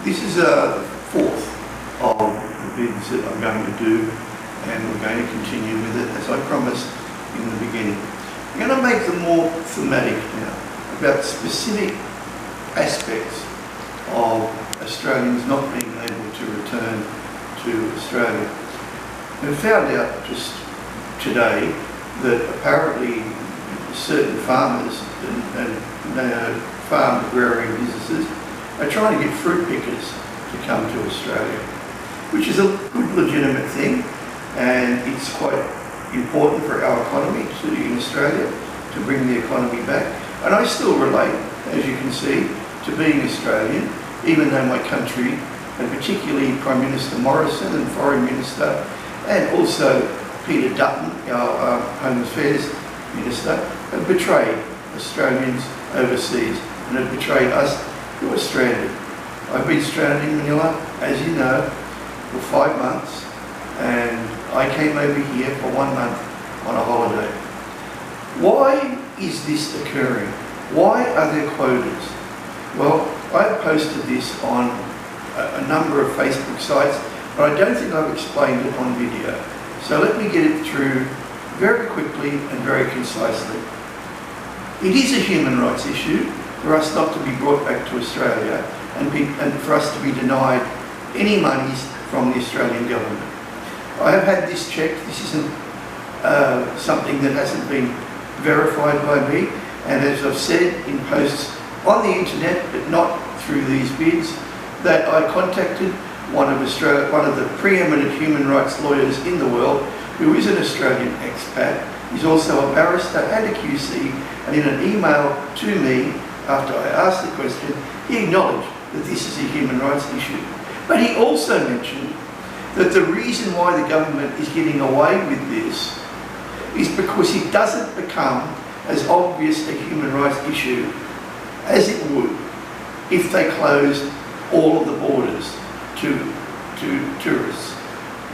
This is the fourth of the bids that I'm going to do, and we're going to continue with it as I promised in the beginning. I'm going to make them more thematic now, about specific aspects of Australians not being able to return to Australia. We found out just today that apparently certain farmers and farm growing businesses are trying to get fruit pickers to come to Australia, which is a good legitimate thing, and it's quite important for our economy in Australia to bring the economy back. And I still relate, as you can see, to being Australian, even though my country, and particularly Prime Minister Morrison and Foreign Minister, and also Peter Dutton, our Home Affairs Minister, have betrayed Australians overseas and have betrayed us who are stranded. I've been stranded in Manila, as you know, for 5 months, and I came over here for 1 month on a holiday. Why is this occurring? Why are there quotas? Well, I've posted this on a number of Facebook sites, but I don't think I've explained it on video. So let me get it through very quickly and very concisely. It is a human rights issue for us not to be brought back to Australia and for us to be denied any monies from the Australian government. I have had this checked. This isn't something that hasn't been verified by me, and as I've said in posts on the internet, but not through these bids, that I contacted one of the preeminent human rights lawyers in the world, who is an Australian expat. He's also a barrister and a QC, and in an email to me after I asked the question, he acknowledged that this is a human rights issue. But he also mentioned that the reason why the government is getting away with this is because it doesn't become as obvious a human rights issue as it would if they closed all of the borders to tourists.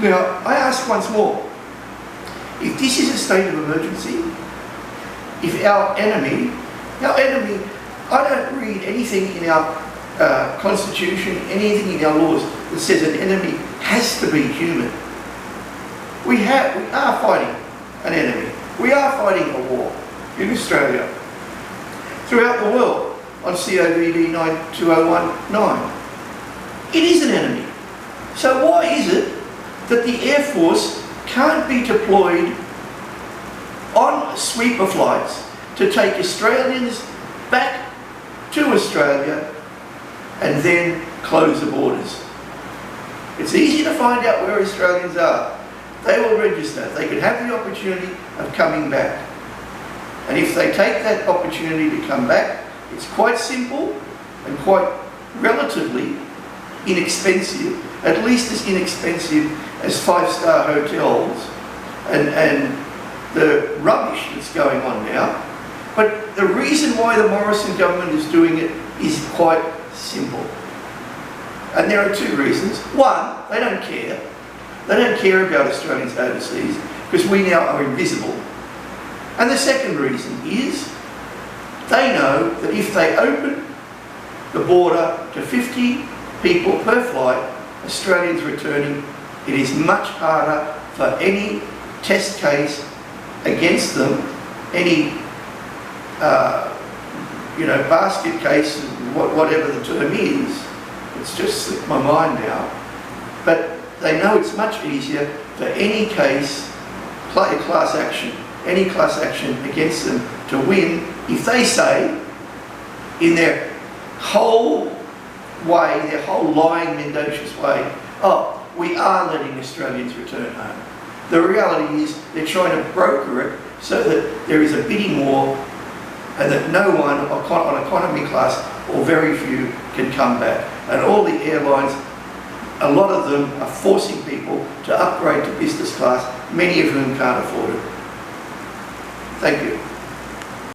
Now, I ask once more, if this is a state of emergency, if our enemy, I don't read anything in our constitution, anything in our laws that says an enemy has to be human. We are fighting an enemy. We are fighting a war in Australia, throughout the world, on COVD 92019. It is an enemy. So why is it that the Air Force can't be deployed on sweeper flights to take Australians back to Australia and then close the borders? It's easy to find out where Australians are. They will register. They can have the opportunity of coming back. And if they take that opportunity to come back, it's quite simple and quite relatively inexpensive, at least as inexpensive as five-star hotels and the rubbish that's going on now. But the reason why the Morrison government is doing it is quite simple. And there are two reasons. One, they don't care. They don't care about Australians overseas because we now are invisible. And the second reason is they know that if they open the border to 50 people per flight, Australians returning, it is much harder for any test case against them, any basket case, whatever the term is. It's just slipped my mind now. But they know it's much easier for any case, any class action against them to win if they say, in their whole way, their whole lying, mendacious way, oh, we are letting Australians return home. The reality is they're trying to broker it so that there is a bidding war and that no one on economy class, or very few, can come back. And all the airlines, a lot of them are forcing people to upgrade to business class, many of whom can't afford it. Thank you.